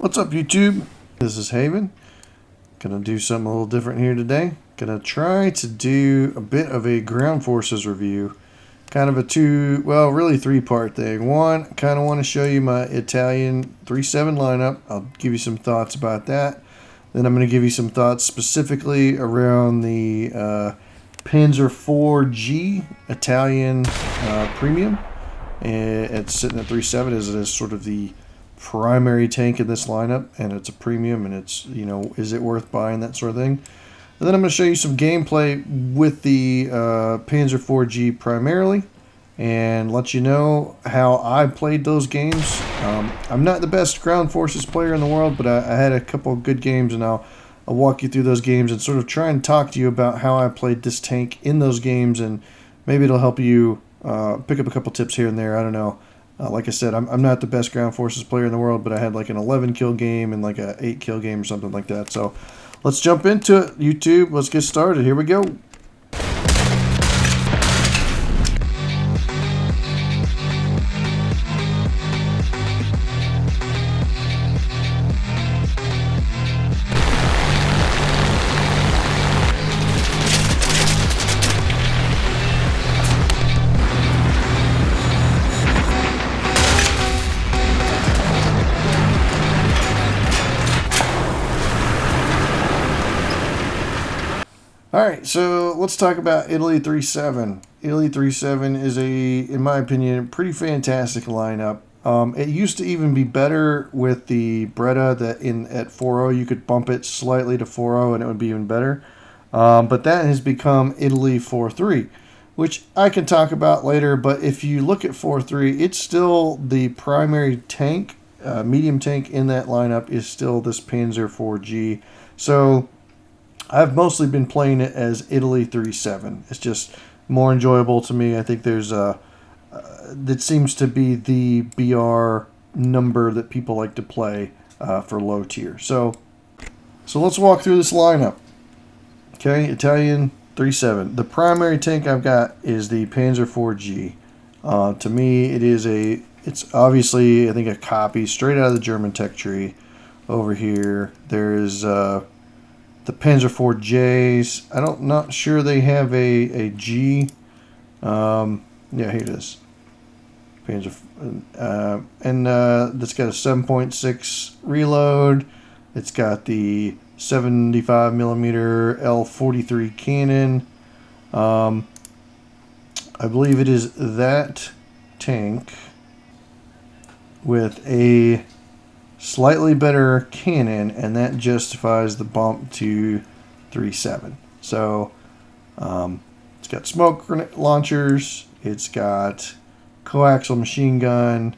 What's up, YouTube? This is Haven. Gonna do something a little different here today. Gonna try to do a bit of a ground forces review. Kind of a really three-part thing. One, I kind of want to show you my Italian 3-7 lineup. I'll give you some thoughts about that. Then I'm going to give you some thoughts specifically around the Panzer IV G Italian premium. And it's sitting at 3.7 as it is sort of the primary tank in this lineup, and it's a premium, and it's, is it worth buying, that sort of thing. And then I'm going to show you some gameplay with the Panzer IV G primarily, and let you know how I played those games. I'm not the best ground forces player in the world, but I had a couple of good games, and I'll walk you through those games and sort of try and talk to you about how I played this tank in those games, and maybe it'll help you pick up a couple tips here and there. I don't know. Like I said, I'm not the best ground forces player in the world, but I had like an 11 kill game and like a 8 kill game or something like that. So let's jump into it, YouTube. Let's get started. Here we go. Alright, so let's talk about Italy 3.7. Italy 3.7 is in my opinion, pretty fantastic lineup. It used to even be better with the Breda that at 4.0 you could bump it slightly to 4.0 and it would be even better. But that has become Italy 4.3, which I can talk about later. But if you look at 4.3, it's still the primary tank, medium tank in that lineup is still this Panzer IV G. So I've mostly been playing it as Italy 3.7. It's just more enjoyable to me. I think that seems to be the BR number that people like to play for low tier. So let's walk through this lineup. Okay, Italian 3.7. The primary tank I've got is the Panzer IV G. To me, it's obviously, I think, a copy straight out of the German tech tree. Over here, there's the Panzer IV Js. Not sure they have a G. Yeah, here it is. Panzer, and that's got a 7.6 reload. It's got the 75mm L43 cannon. I believe it is that tank with a slightly better cannon, and that justifies the bump to 3.7. So it's got smoke launchers, it's got coaxial machine gun,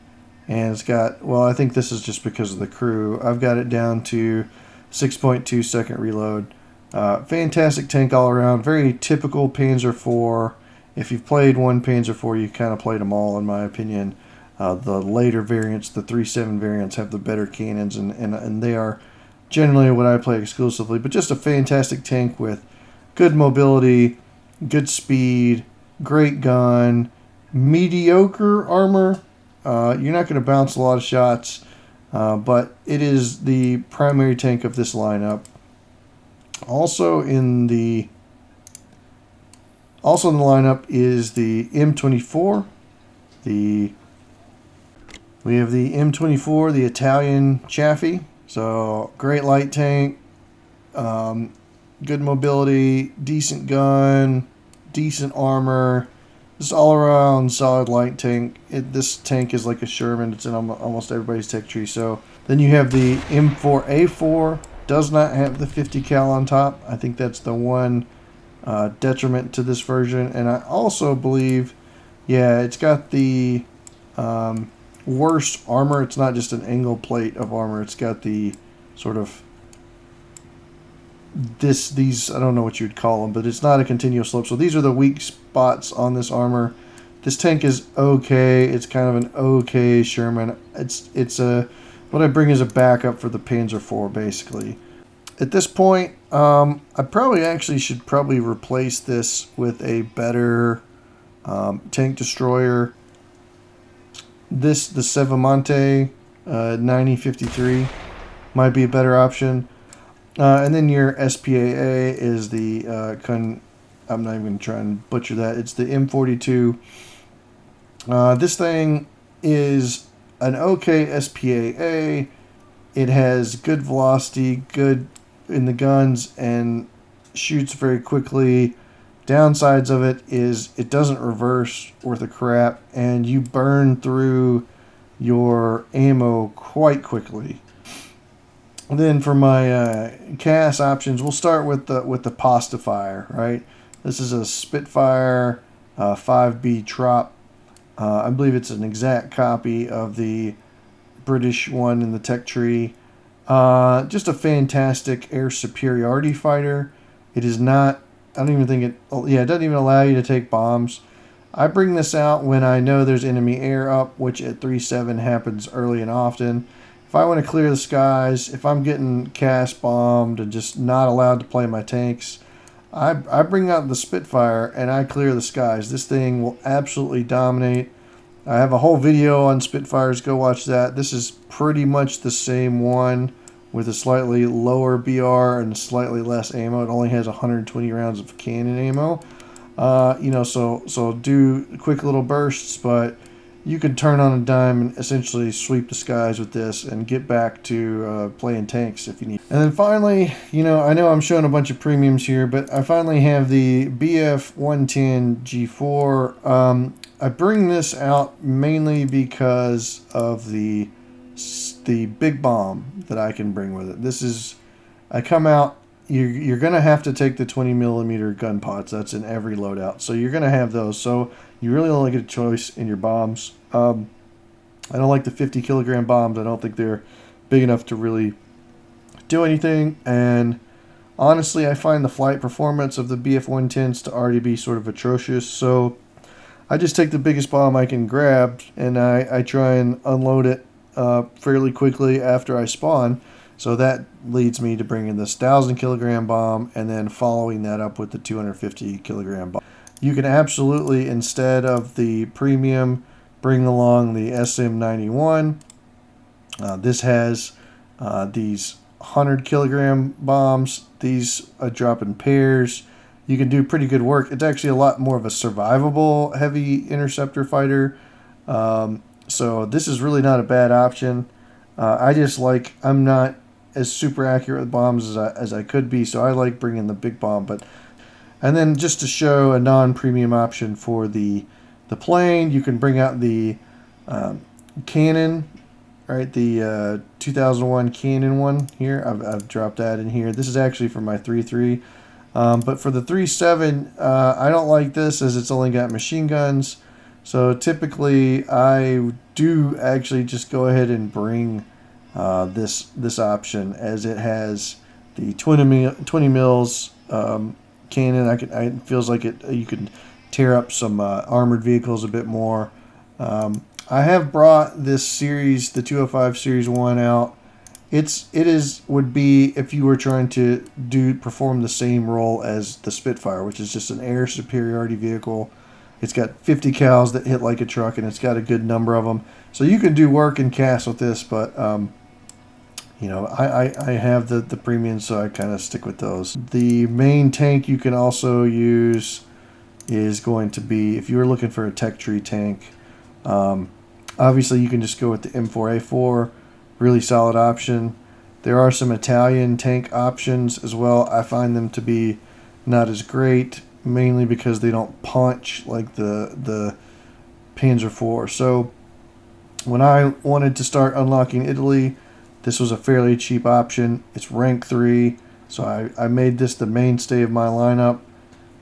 and it's got, well, I think this is just because of the crew, I've got it down to 6.2 second reload. Fantastic tank all around, very typical Panzer IV. If you've played one Panzer IV, you've kind of played them all, in my opinion. The later variants, the 3.7 variants, have the better cannons, and they are generally what I play exclusively. But just a fantastic tank with good mobility, good speed, great gun, mediocre armor. You're not going to bounce a lot of shots, but it is the primary tank of this lineup. Also in the lineup is the M24, We have the M24, the Italian Chaffee. So great light tank, good mobility, decent gun, decent armor. Just all around solid light tank. This tank is like a Sherman. It's in almost everybody's tech tree. So then you have the M4A4. Does not have the 50 cal on top. I think that's the one detriment to this version. And I also believe, yeah, it's got the worst armor. It's not just an angle plate of armor. It's got the sort of these, I don't know what you'd call them, but it's not a continuous slope. So these are the weak spots on this armor. This tank is okay. It's kind of an okay Sherman. It's what I bring as a backup for the Panzer IV, basically. At this point, I should probably replace this with a better tank destroyer. The Sevamante 9053. might be a better option. And then your SPAA is the I'm not even going to try and butcher that. It's the M42. This thing is an okay SPAA. It has good velocity, good in the guns, and shoots very quickly. Downsides of it is it doesn't reverse worth a crap, and you burn through your ammo quite quickly. And then for my CAS options, we'll start with the Pasta Fire, right? This is a Spitfire 5B Trop. I believe it's an exact copy of the British one in the tech tree. Just a fantastic air superiority fighter. It is not, I don't even think it doesn't even allow you to take bombs. I bring this out when I know there's enemy air up, which at 3.7 happens early and often. If I want to clear the skies, if I'm getting CAS bombed and just not allowed to play my tanks, I bring out the Spitfire and I clear the skies. This thing will absolutely dominate. I have a whole video on Spitfires. Go watch that. This is pretty much the same one with a slightly lower BR and slightly less ammo. It only has 120 rounds of cannon ammo. So do quick little bursts, but you can turn on a dime and essentially sweep the skies with this and get back to playing tanks if you need. And then finally, I know I'm showing a bunch of premiums here, but I finally have the BF-110 G4. I bring this out mainly because of the big bomb that I can bring with it. I come out, you're going to have to take the 20 millimeter gun pots. That's in every loadout. So you're going to have those. So you really only get a choice in your bombs. I don't like the 50 kilogram bombs. I don't think they're big enough to really do anything. And honestly, I find the flight performance of the BF-110s to already be sort of atrocious. So I just take the biggest bomb I can grab and I try and unload it fairly quickly after I spawn. So that leads me to bringing this 1,000 kilogram bomb and then following that up with the 250 kilogram bomb. You can absolutely, instead of the premium, bring along the SM91. This has these 100 kilogram bombs. These drop in pairs. You can do pretty good work. It's actually a lot more of a survivable heavy interceptor fighter. So this is really not a bad option. I'm not as super accurate with bombs as I could be, so I like bringing the big bomb. And then just to show a non-premium option for the plane, you can bring out the cannon, right? The 2001 cannon one here. I've dropped that in here. This is actually for my 3.3. But for the 3.7, I don't like this as it's only got machine guns. So typically I do actually just go ahead and bring this option, as it has the 20 mils cannon. It feels like you can tear up some armored vehicles a bit more. I have brought this series, the 205 Series 1 out. Would be if you were trying to perform the same role as the Spitfire, which is just an air superiority vehicle. It's got 50 cals that hit like a truck, and it's got a good number of them. So you can do work in CAS with this, but I have the premium, so I kind of stick with those. The main tank you can also use is going to be, if you're looking for a tech tree tank, obviously you can just go with the M4A4, really solid option. There are some Italian tank options as well. I find them to be not as great, mainly because they don't punch like the Panzer IV. So when I wanted to start unlocking Italy, this was a fairly cheap option. It's rank 3, so I made this the mainstay of my lineup,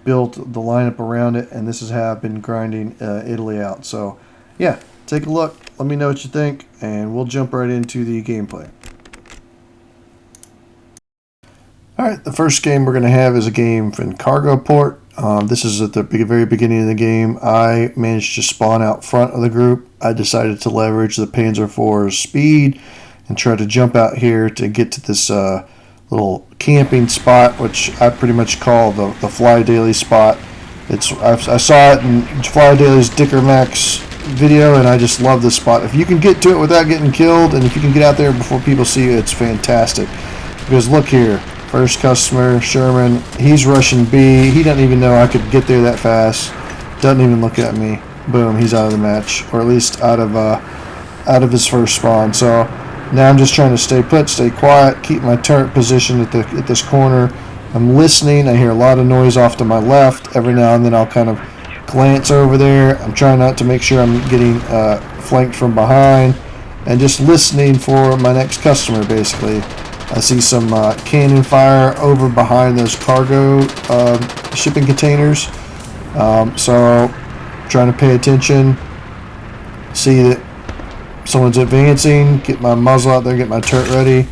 built the lineup around it, and this is how I've been grinding Italy out. So yeah, take a look, let me know what you think, and we'll jump right into the gameplay. Alright, the first game we're going to have is a game in Cargo Port. This is at the very beginning of the game. I managed to spawn out front of the group. I decided to leverage the Panzer IV's speed and try to jump out here to get to this little camping spot, which I pretty much call the Fly Daily spot. I saw it in Fly Daily's Dicker Max video, and I just love this spot. If you can get to it without getting killed, and if you can get out there before people see you, it's fantastic. Because look here, first customer, Sherman, he's rushing B. He doesn't even know I could get there that fast. Doesn't even look at me. Boom, he's out of the match, or at least out of his first spawn. So now I'm just trying to stay put, stay quiet, keep my turret positioned at this corner. I'm listening. I hear a lot of noise off to my left. Every now and then I'll kind of glance over there. I'm trying not to make sure I'm getting flanked from behind, and just listening for my next customer, basically. I see some cannon fire over behind those cargo shipping containers. So trying to pay attention, see that someone's advancing, get my muzzle out there, get my turret ready.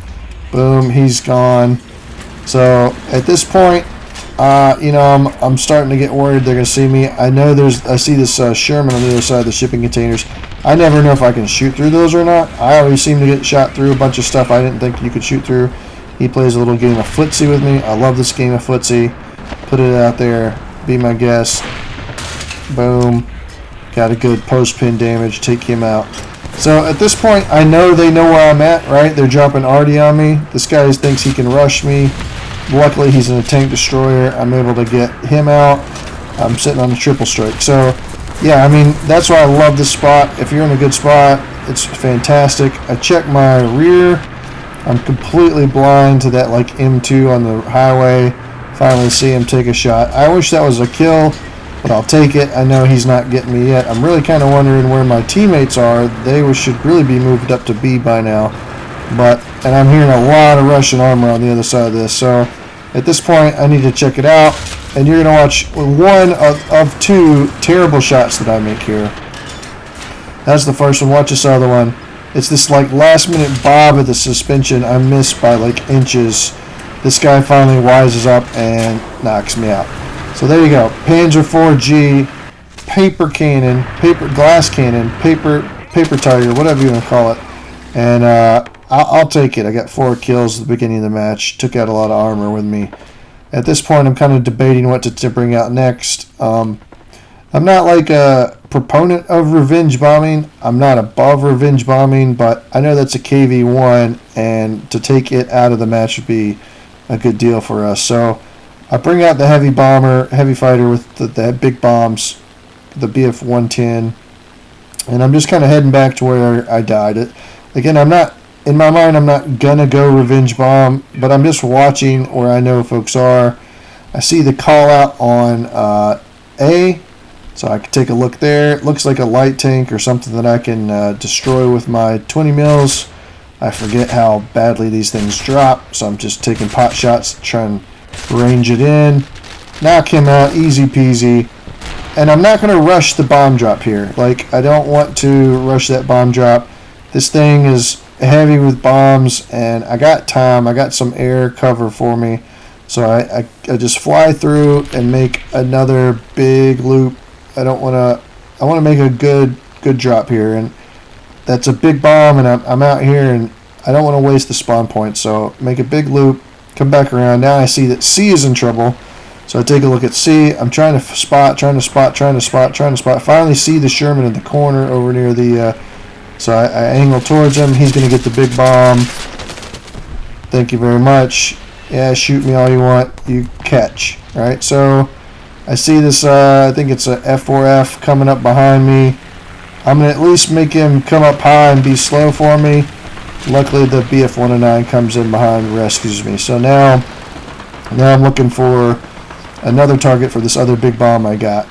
Boom, he's gone. So at this point, you know, I'm starting to get worried they're going to see me. I know I see this Sherman on the other side of the shipping containers. I never know if I can shoot through those or not. I always seem to get shot through a bunch of stuff I didn't think you could shoot through. He plays a little game of footsie with me. I love this game of footsie. Put it out there. Be my guest. Boom. Got a good post-pin damage. Take him out. So at this point, I know they know where I'm at, right? They're dropping arty on me. This guy thinks he can rush me. Luckily, he's in a tank destroyer. I'm able to get him out. I'm sitting on a triple strike. So, yeah, I mean, that's why I love this spot. If you're in a good spot, it's fantastic. I check my rear. I'm completely blind to that, like, M2 on the highway. Finally see him take a shot. I wish that was a kill, but I'll take it. I know he's not getting me yet. I'm really kind of wondering where my teammates are. They should really be moved up to B by now. And I'm hearing a lot of Russian armor on the other side of this. So at this point, I need to check it out. And you're going to watch one of two terrible shots that I make here. That's the first one. Watch this other one. It's this like last minute bob at the suspension. I missed by like inches. This guy finally wises up and knocks me out. So there you go. Panzer IV G, paper cannon, glass cannon, paper tiger, whatever you want to call it. And I'll take it. I got 4 kills at the beginning of the match. Took out a lot of armor with me. At this point, I'm kind of debating what to bring out next. I'm not like a proponent of revenge bombing. I'm not above revenge bombing, but I know that's a KV-1, and to take it out of the match would be a good deal for us. So I bring out the heavy fighter with the big bombs, the BF-110, and I'm just kind of heading back to where I died. Again, in my mind, I'm not gonna go revenge bomb, but I'm just watching where I know folks are. I see the call out on A, so I can take a look there. It looks like a light tank or something that I can destroy with my 20 mils. I forget how badly these things drop, so I'm just taking pot shots to try and range it in. Knock him out, easy peasy. And I'm not going to rush the bomb drop here. Like, I don't want to rush that bomb drop. This thing is heavy with bombs, and I got time. I got some air cover for me. So I just fly through and make another big loop. I want to make a good drop here, and that's a big bomb, and I'm out here, and I don't want to waste the spawn point. So make a big loop, come back around. Now I see that C is in trouble. So I take a look at C. I'm trying to spot. Finally see the Sherman in the corner over near the... so I angle towards him. He's going to get the big bomb. Thank you very much. Yeah, shoot me all you want. You catch. All right, so I see this, I think it's a F4F coming up behind me. I'm going to at least make him come up high and be slow for me. Luckily, the BF-109 comes in behind and rescues me. So now I'm looking for another target for this other big bomb I got.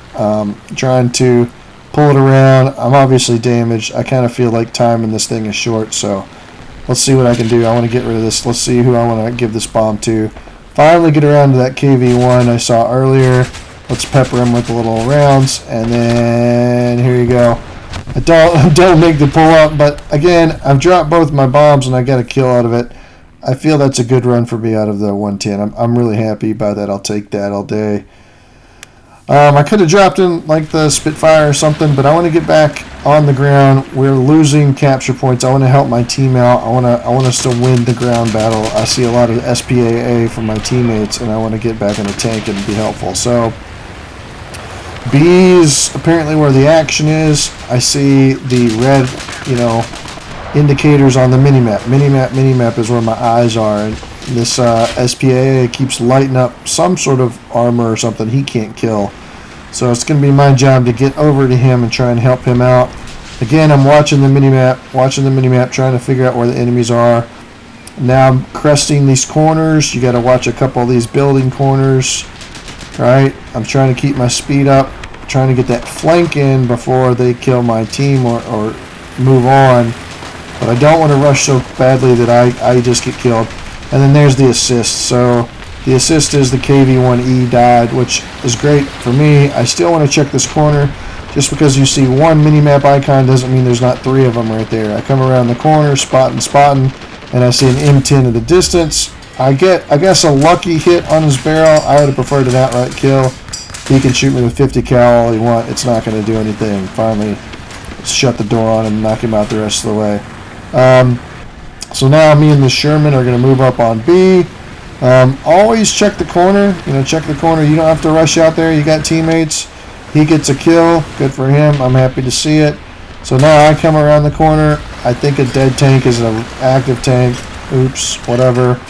Trying to pull it around. I'm obviously damaged. I kind of feel like time in this thing is short, so let's see what I can do. I want to get rid of this. Let's see who I want to give this bomb to. Finally get around to that KV-1 I saw earlier. Let's pepper him with the little rounds, and then here you go. I don't make the pull up, but again, I've dropped both my bombs and I got a kill out of it. I feel that's a good run for me out of the 110. I'm really happy by that. I'll take that all day. I could have dropped in like the Spitfire or something, but I want to get back on the ground. We're losing capture points. I want to help my team out. I want us to win the ground battle. I see a lot of SPAA from my teammates, and I want to get back in the tank and be helpful. So B's apparently where the action is. I see the red, indicators on the minimap. Minimap is where my eyes are. And this SPA keeps lighting up some sort of armor or something he can't kill. So it's going to be my job to get over to him and try and help him out. Again, I'm watching the minimap, trying to figure out where the enemies are. Now I'm cresting these corners. You got to watch a couple of these building corners. Right? I'm trying to keep my speed up, trying to get that flank in before they kill my team or move on. But I don't want to rush so badly that I just get killed. And then there's the assist. So the assist is the KV-1E died, which is great for me. I still want to check this corner. Just because you see one minimap icon doesn't mean there's not three of them right there. I come around the corner, spotting, and I see an M10 at a distance. I guess, a lucky hit on his barrel. I would have preferred an outright kill. He can shoot me with 50 cal all he wants. It's not going to do anything. Finally, shut the door on him and knock him out the rest of the way. So now me and the Sherman are going to move up on B. Always check the corner. Check the corner. You don't have to rush out there. You got teammates. He gets a kill. Good for him. I'm happy to see it. So now I come around the corner. I think a dead tank is an active tank. Oops, whatever.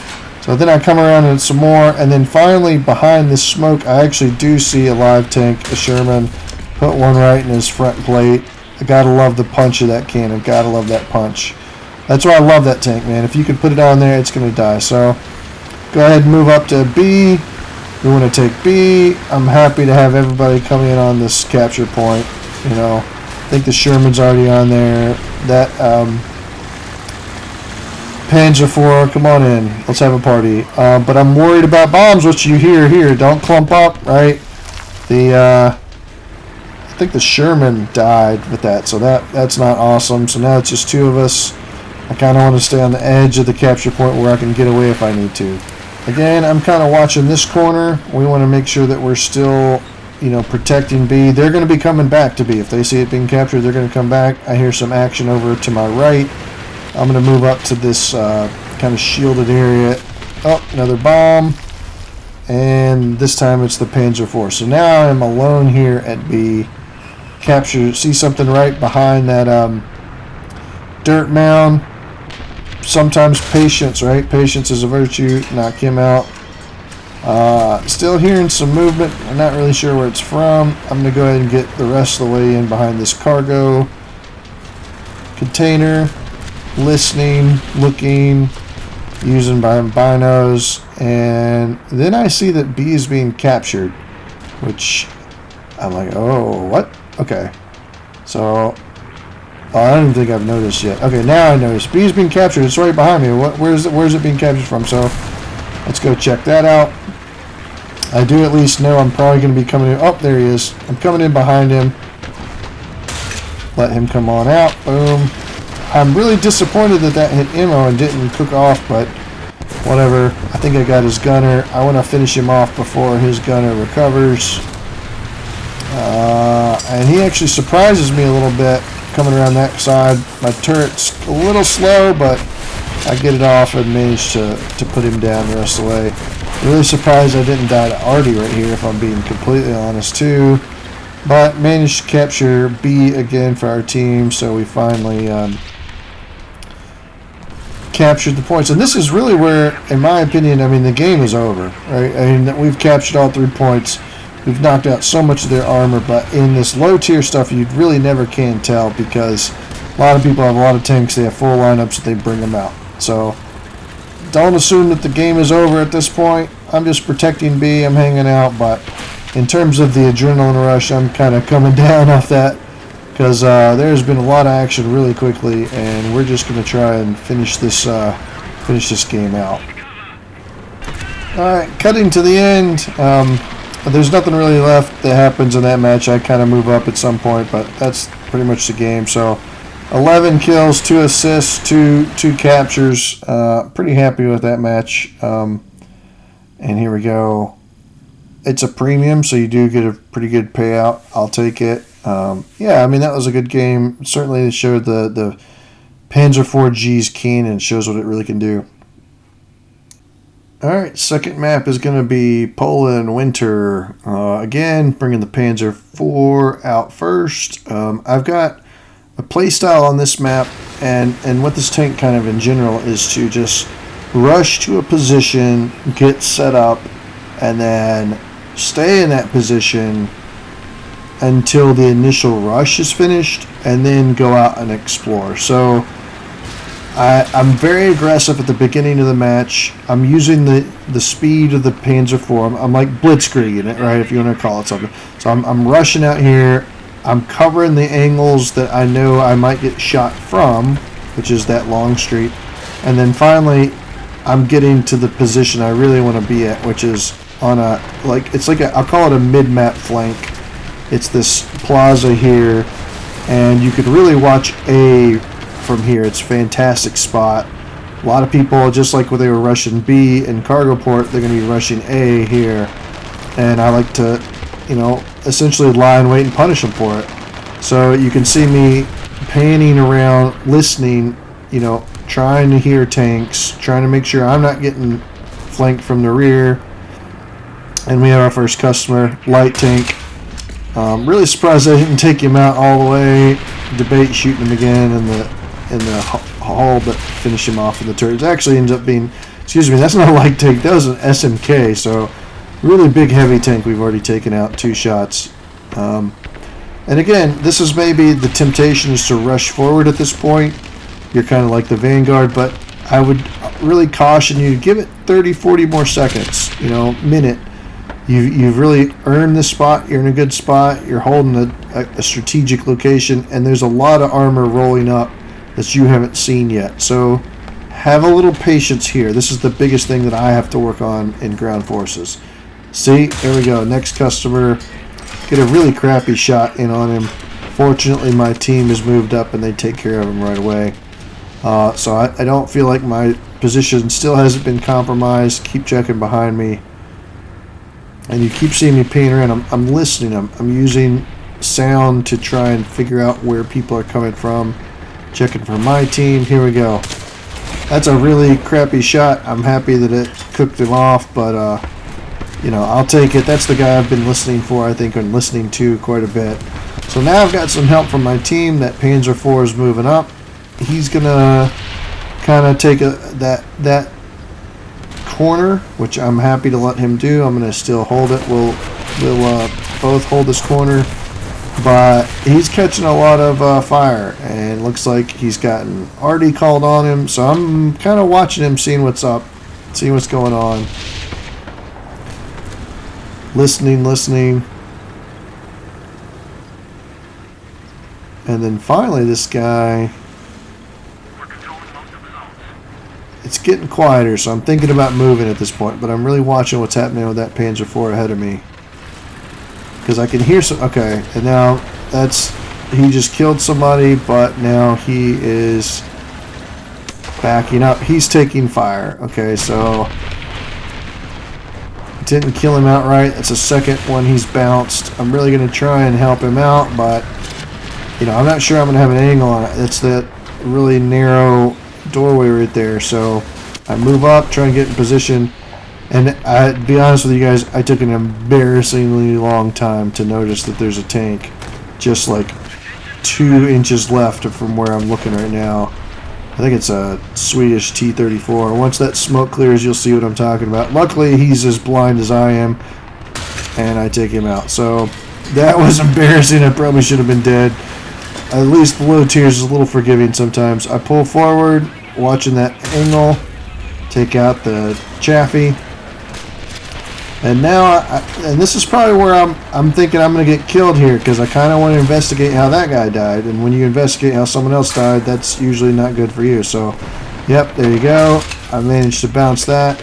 So then I come around and some more, and then finally behind this smoke, I actually do see a live tank, a Sherman. Put one right in his front plate. I gotta love the punch of that cannon. Gotta love that punch. That's why I love that tank, man. If you can put it on there, it's gonna die. So go ahead and move up to B. We want to take B. I'm happy to have everybody come in on this capture point. I think the Sherman's already on there. That Panzer IV, come on in. Let's have a party. But I'm worried about bombs, which you hear here. Don't clump up, right? I think the Sherman died with that, so that's not awesome. So now it's just two of us. I kind of want to stay on the edge of the capture point where I can get away if I need to. Again, I'm kind of watching this corner. We want to make sure that we're still, protecting B. They're going to be coming back to B. If they see it being captured, they're going to come back. I hear some action over to my right. I'm going to move up to this kind of shielded area. Oh, another bomb. And this time it's the Panzer IV. So now I'm alone here at B. Capture, see something right behind that dirt mound. Sometimes patience, right? Patience is a virtue. Knock him out. Still hearing some movement. I'm not really sure where it's from. I'm going to go ahead and get the rest of the way in behind this cargo container. Listening, looking, using binos, and then I see that B is being captured, which I'm like, oh, what? Okay. So, I don't even think I've noticed yet. Okay, now I noticed. B is being captured. It's right behind me. Where's it being captured from? So, let's go check that out. I do at least know I'm probably going to be coming in. Oh, there he is. I'm coming in behind him. Let him come on out. Boom. I'm really disappointed that hit ammo and didn't cook off, but whatever. I think I got his gunner. I want to finish him off before his gunner recovers. And he actually surprises me a little bit coming around that side. My turret's a little slow, but I get it off and manage to put him down the rest of the way. Really surprised I didn't die to Artie right here, if I'm being completely honest, too. But managed to capture B again for our team, so we finally captured the points. And this is really where, in my opinion, the game is over, right? We've captured all 3 points. We've knocked out so much of their armor, but in this low-tier stuff, you really never can tell because a lot of people have a lot of tanks. They have full lineups that they bring them out. So don't assume that the game is over at this point. I'm just protecting B. I'm hanging out, but in terms of the adrenaline rush, I'm kind of coming down off that because there's been a lot of action really quickly, and we're just going to try and finish this game out. All right, cutting to the end. There's nothing really left that happens in that match. I kind of move up at some point, but that's pretty much the game. So 11 kills, 2 assists, 2 captures. Pretty happy with that match. And here we go. It's a premium, so you do get a pretty good payout. I'll take it. Yeah, that was a good game. Certainly it showed the Panzer IV G's keen and shows what it really can do. Alright, second map is going to be Poland Winter. Again, bringing the Panzer IV out first. I've got a playstyle on this map, and what this tank kind of in general is to just rush to a position, get set up, and then stay in that position until the initial rush is finished, and then go out and explore. So I'm very aggressive at the beginning of the match. I'm using the speed of the Panzer IV. I'm like blitzkrieging it, right, if you want to call it something. So I'm rushing out here. I'm covering the angles that I know I might get shot from, which is that long street. And then finally, I'm getting to the position I really want to be at, which is on a, like, it's like a, I'll call it a mid-map flank. It's this plaza here, and you could really watch A from here. It's a fantastic spot. A lot of people, just like when they were rushing B in cargo port, they're going to be rushing A here, and I like to, you know, essentially lie in wait and punish them for it. So you can see me panning around, listening, you know, trying to hear tanks, trying to make sure I'm not getting flanked from the rear. And we have our first customer, light tank. Really surprised I didn't take him out all the way. Debate shooting him again in the hull, but finish him off in the turret. It actually ends up being, excuse me, that's not a light tank, that was an SMK, so really big heavy tank. We've already taken out 2 shots. And again, this is maybe the temptation is to rush forward at this point. You're kind of like the vanguard, but I would really caution you to give it 30-40 more seconds, you know, minute. You've really earned this spot. You're in a good spot. You're holding a strategic location, and there's a lot of armor rolling up that you haven't seen yet. So have a little patience here. This is the biggest thing that I have to work on in ground forces. See, there we go. Next customer. Get a really crappy shot in on him. Fortunately, my team has moved up, and they take care of him right away. So I don't feel like my position still hasn't been compromised. Keep checking behind me. And you keep seeing me pan around. I'm listening. I'm using sound to try and figure out where people are coming from. Checking for my team. Here we go. That's a really crappy shot. I'm happy that it cooked him off, but you know, I'll take it. That's the guy I've been listening for, I think, and listening to quite a bit. So now I've got some help from my team. That Panzer IV is moving up. He's gonna kind of take that corner, which I'm happy to let him do. I'm gonna still hold it. We'll both hold this corner, but he's catching a lot of fire, and looks like he's gotten already called on him. So I'm kind of watching him, seeing what's up, seeing what's going on, listening, and then finally this guy. It's getting quieter, so I'm thinking about moving at this point, but I'm really watching what's happening with that Panzer IV ahead of me. Because I can hear some... Okay, and now that's... He just killed somebody, but now he is backing up. He's taking fire. Okay, so... Didn't kill him outright. That's the second one he's bounced. I'm really going to try and help him out, but... You know, I'm not sure I'm going to have an angle on it. It's that really narrow... doorway right there, so I move up, try and get in position, and to be honest with you guys, I took an embarrassingly long time to notice that there's a tank just like 2 inches left from where I'm looking right now. I think it's a Swedish T-34. Once that smoke clears, you'll see what I'm talking about. Luckily, he's as blind as I am, and I take him out. So that was embarrassing. I probably should have been dead. At least the low tiers is a little forgiving sometimes. I pull forward, watching that angle, take out the Chaffee, and now, and this is probably where I'm thinking I'm going to get killed here, because I kind of want to investigate how that guy died, and when you investigate how someone else died, that's usually not good for you. So, yep, there you go. I managed to bounce that.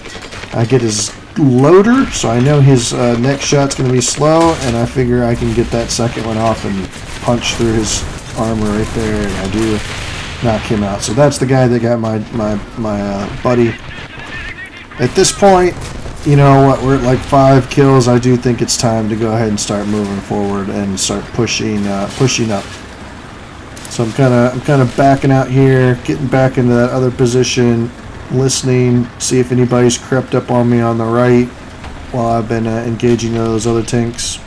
I get his loader, so I know his next shot's going to be slow, and I figure I can get that second one off and punch through his armor right there, and I do knock him out. So that's the guy that got my buddy. At this point, you know what, we're at like 5 kills. I do think it's time to go ahead and start moving forward and start pushing up. So I'm kind of backing out here, getting back into that other position, listening, see if anybody's crept up on me on the right while I've been engaging those other tanks.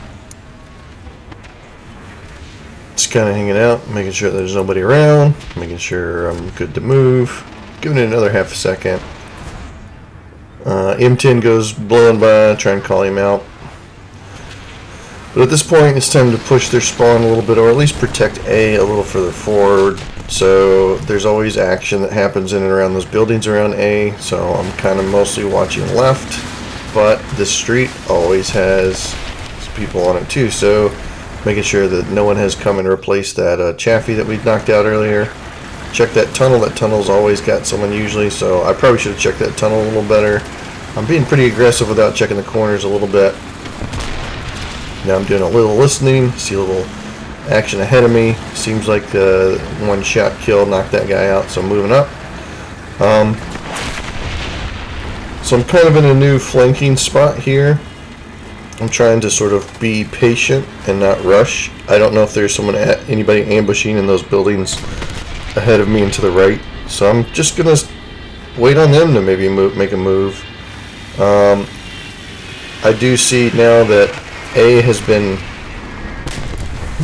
Just kind of hanging out, making sure there's nobody around, making sure I'm good to move. Giving it another half a second. M10 goes blowing by, try and call him out. But at this point, it's time to push their spawn a little bit, or at least protect A a little further forward. So there's always action that happens in and around those buildings around A, so I'm kind of mostly watching left. But this street always has people on it too, so making sure that no one has come and replaced that Chaffee that we knocked out earlier. Check that tunnel. That tunnel's always got someone usually, so I probably should have checked that tunnel a little better. I'm being pretty aggressive without checking the corners a little bit. Now I'm doing a little listening, see a little action ahead of me. Seems like one shot kill knocked that guy out, so I'm moving up. So I'm kind of in a new flanking spot here. I'm trying to sort of be patient and not rush. I don't know if there's anybody ambushing in those buildings ahead of me and to the right, so I'm just gonna wait on them to maybe make a move. I do see now that A has been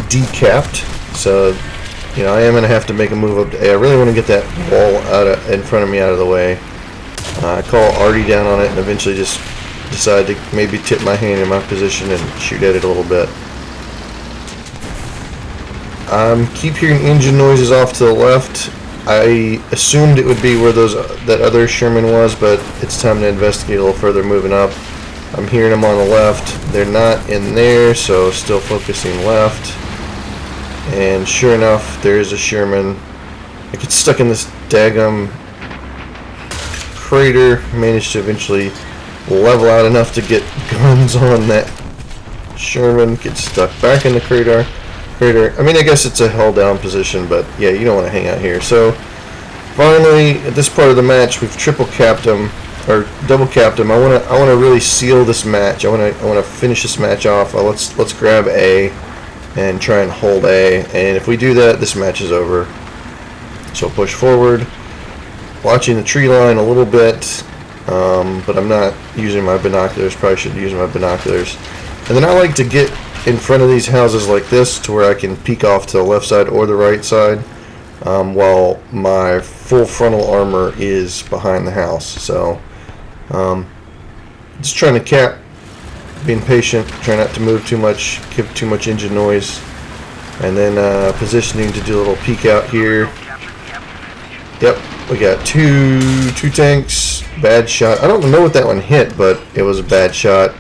decapped, so I am gonna have to make a move up to A. I really want to get that wall in front of me out of the way. I call Artie down on it and eventually just decide to maybe tip my hand in my position and shoot at it a little bit. Keep hearing engine noises off to the left. I assumed it would be where that other Sherman was, but it's time to investigate a little further moving up. I'm hearing them on the left. They're not in there, so still focusing left. And sure enough, there is a Sherman. I get stuck in this daggum crater. Managed to eventually level out enough to get guns on that Sherman. Get stuck back in the crater. I mean, I guess it's a held down position, but yeah, you don't want to hang out here. So finally, at this part of the match, we've triple capped him or double capped him. I want to really seal this match. I want to finish this match off. Let's grab A and try and hold A. And if we do that, this match is over. So push forward, watching the tree line a little bit, but I'm not using my binoculars. Probably should use my binoculars. And then I like to get in front of these houses like this to where I can peek off to the left side or the right side while my full frontal armor is behind the house. So just trying to cap, being patient, try not to move too much, give too much engine noise, and then positioning to do a little peek out here. Yep, we got two tanks. Bad shot. I don't know what that one hit, but it was a bad shot.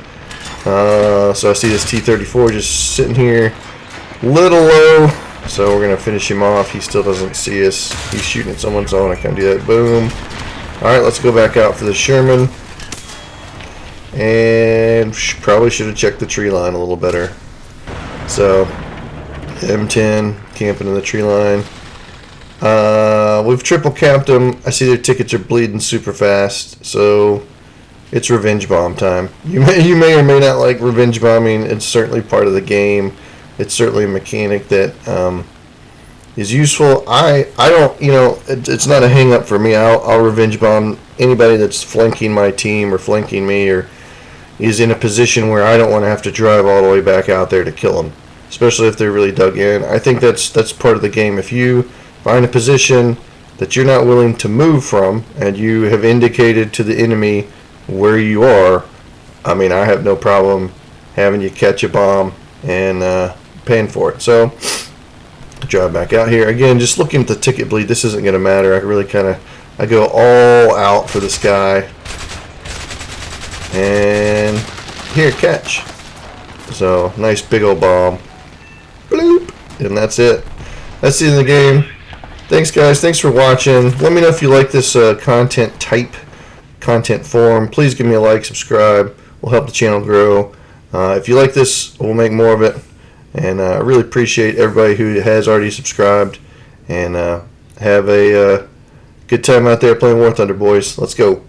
So I see this T-34 just sitting here, little low, so we're going to finish him off. He still doesn't see us. He's shooting at someone's own. I can't do that. Boom. Alright, let's go back out for the Sherman. And probably should have checked the tree line a little better. So, M10, camping in the tree line. We've triple capped them. I see their tickets are bleeding super fast, so it's revenge bomb time. You may or may not like revenge bombing. It's certainly part of the game. It's certainly a mechanic that is useful. I don't, it's not a hang up for me. I'll revenge bomb anybody that's flanking my team or flanking me or is in a position where I don't want to have to drive all the way back out there to kill them, especially if they're really dug in. I think that's part of the game. If you find a position that you're not willing to move from and you have indicated to the enemy where you are, I mean, I have no problem having you catch a bomb and paying for it. So drive back out here again, just looking at the ticket bleed. This isn't going to matter. I really I go all out for this guy, and here, catch. So nice big old bomb, bloop, and that's it. That's the end of the game. Thanks guys, thanks for watching. Let me know if you like this content type, content form. Please give me a like, subscribe. Will help the channel grow. If you like this, we'll make more of it. And I really appreciate everybody who has already subscribed. And have a good time out there playing War Thunder, boys. Let's go.